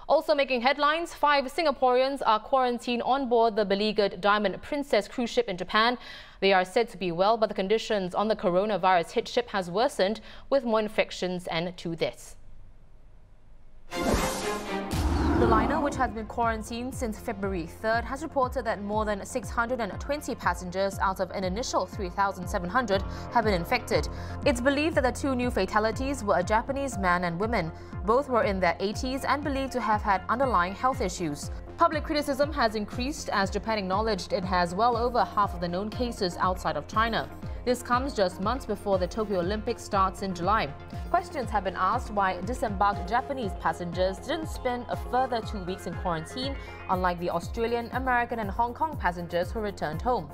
Also making headlines, 5 Singaporeans are quarantined on board the beleaguered Diamond Princess cruise ship in Japan. They are said to be well, but the conditions on the coronavirus hit ship has worsened with more infections and to this. The liner, which has been quarantined since February 3rd, has reported that more than 620 passengers out of an initial 3,700 have been infected. It's believed that the 2 new fatalities were a Japanese man and woman. Both were in their 80s and believed to have had underlying health issues. Public criticism has increased as Japan acknowledged it has well over half of the known cases outside of China. This comes just months before the Tokyo Olympics starts in July. Questions have been asked why disembarked Japanese passengers didn't spend a further 2 weeks in quarantine, unlike the Australian, American and Hong Kong passengers who returned home.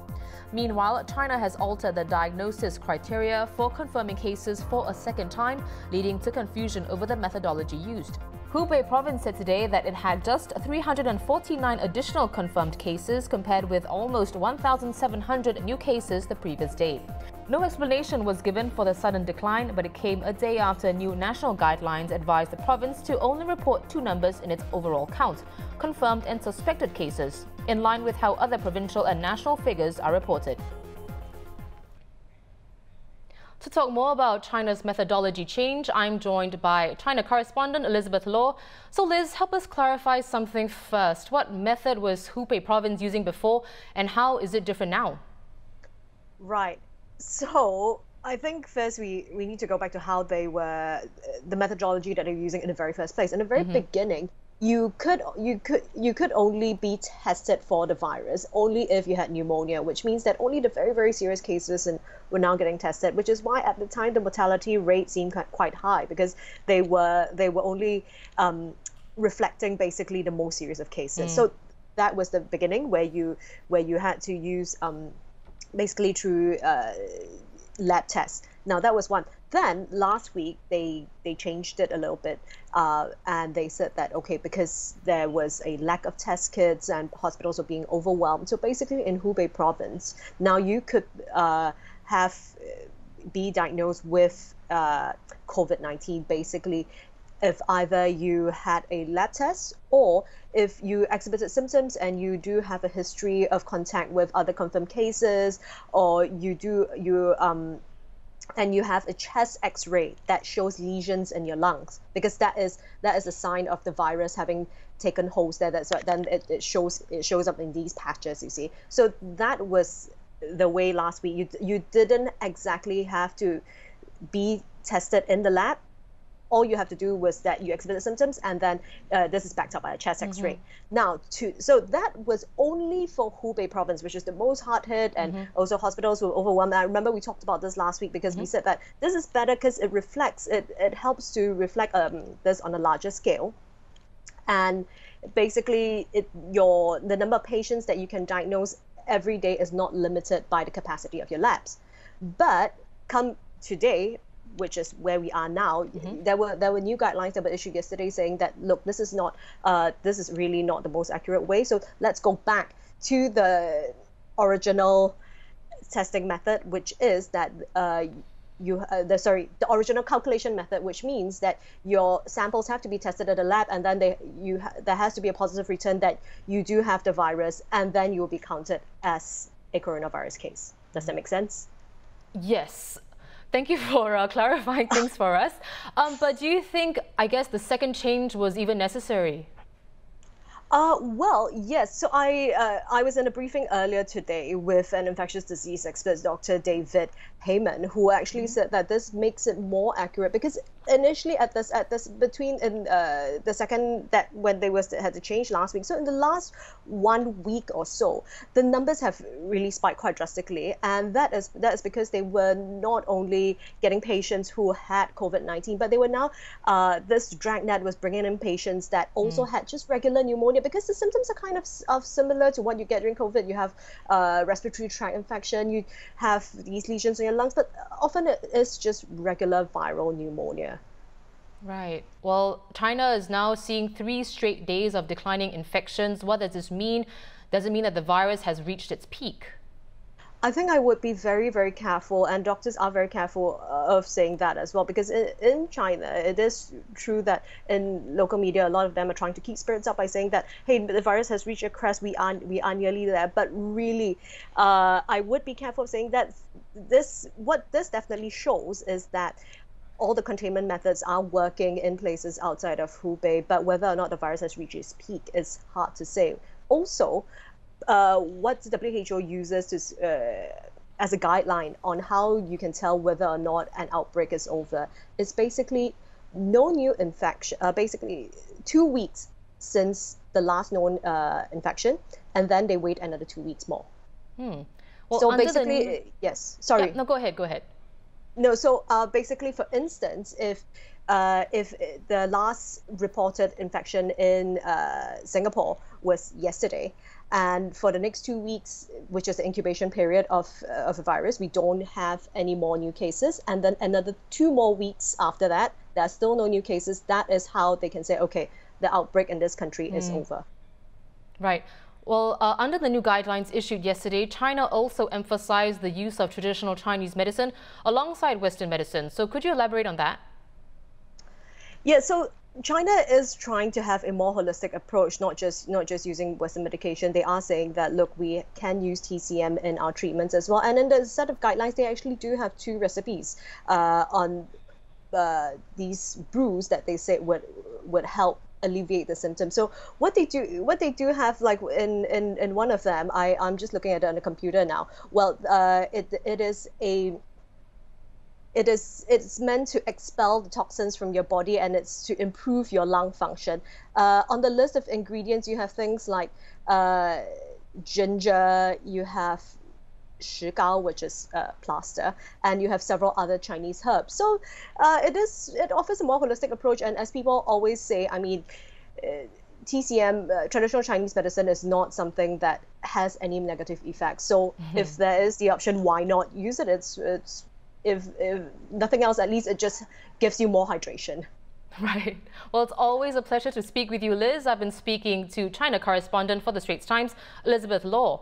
Meanwhile, China has altered the diagnosis criteria for confirming cases for a second time, leading to confusion over the methodology used. Hubei province said today that it had just 349 additional confirmed cases compared with almost 1,700 new cases the previous day. No explanation was given for the sudden decline, but it came a day after new national guidelines advised the province to only report 2 numbers in its overall count, confirmed and suspected cases, in line with how other provincial and national figures are reported. To talk more about China's methodology change, I'm joined by China correspondent Elizabeth Law. So Liz, help us clarify something first. What method was Hubei province using before and how is it different now? Right. So I think first we need to go back to how they were, the methodology that they were using in the very first place. In the very beginning, you could only be tested for the virus only if you had pneumonia, which means that only the very, very serious cases were now getting tested, which is why at the time the mortality rate seemed quite high, because they were only reflecting basically the most serious of cases. So that was the beginning where you had to use basically through lab tests. Now that was one. Then last week they changed it a little bit and they said that okay, because there was a lack of test kits and hospitals were being overwhelmed. So basically in Hubei province, now you could be diagnosed with COVID-19 basically if either you had a lab test or if you exhibited symptoms and you do have a history of contact with other confirmed cases, or and you have a chest X-ray that shows lesions in your lungs, because that is a sign of the virus having taken hold there. That's right. Then it shows up in these patches, you see. So that was the way last week. You didn't exactly have to be tested in the lab. All you have to do was that you exhibited symptoms, and then this is backed up by a chest X-ray. Now, so that was only for Hubei province, which is the most hard hit, and also hospitals were overwhelmed. I remember we talked about this last week because we said that this is better because it reflects, it helps to reflect this on a larger scale, and basically the number of patients that you can diagnose every day is not limited by the capacity of your labs. But come today, which is where we are now, there were new guidelines that were issued yesterday saying that, look, this is really not the most accurate way. So let's go back to the original testing method, which is that the original calculation method, which means that your samples have to be tested at a lab, and then there has to be a positive return that you do have the virus, and then you will be counted as a coronavirus case. Does that make sense? Yes. Thank you for clarifying things for us. But do you think, I guess, the second change was even necessary? Well, yes. So I was in a briefing earlier today with an infectious disease expert, Dr. David Heyman, who actually said that this makes it more accurate, because initially between the second that when they had to change last week, so in the last 1 week or so, the numbers have really spiked quite drastically, and that is because they were not only getting patients who had COVID-19, but they were now this dragnet was bringing in patients that also had just regular pneumonia, because the symptoms are kind of similar to what you get during COVID. You have respiratory tract infection, you have these lesions in your lungs, but often it is just regular viral pneumonia. Right. Well, China is now seeing 3 straight days of declining infections. What does this mean? Does it mean that the virus has reached its peak? I think I would be very, very careful, and doctors are very careful of saying that as well, because in China, it is true that in local media, a lot of them are trying to keep spirits up by saying that, hey, the virus has reached a crest, we are nearly there. But really, I would be careful of saying that what this definitely shows is that all the containment methods are working in places outside of Hubei, but whether or not the virus has reached its peak is hard to say. Also, what the WHO uses as a guideline on how you can tell whether or not an outbreak is over is basically no new infection, basically 2 weeks since the last known infection, and then they wait another 2 weeks more. Well, so basically, yes, sorry. Yeah, no, go ahead, go ahead. No, so basically, for instance, if the last reported infection in Singapore was yesterday, and for the next 2 weeks, which is the incubation period of the virus, we don't have any more new cases, and then another 2 more weeks after that, there are still no new cases. That is how they can say, okay, the outbreak in this country is over. Right. Well, under the new guidelines issued yesterday, China also emphasized the use of traditional Chinese medicine alongside Western medicine. So could you elaborate on that? Yeah, so China is trying to have a more holistic approach, not just using Western medication. They are saying that, look, we can use TCM in our treatments as well. And in the set of guidelines, they actually do have 2 recipes on these brews that they say would help alleviate the symptoms. So what they do have, like in one of them, I'm just looking at it on the computer now. Well, it's meant to expel the toxins from your body, and it's to improve your lung function. On the list of ingredients, you have things like ginger, you have shigao, which is plaster, and you have several other Chinese herbs. So it offers a more holistic approach, and as people always say, I mean, TCM, traditional Chinese medicine, is not something that has any negative effects. So if there is the option, why not use it? It's if nothing else, at least it just gives you more hydration. Right. Well, it's always a pleasure to speak with you, Liz. I've been speaking to China correspondent for the Straits Times, Elizabeth Law.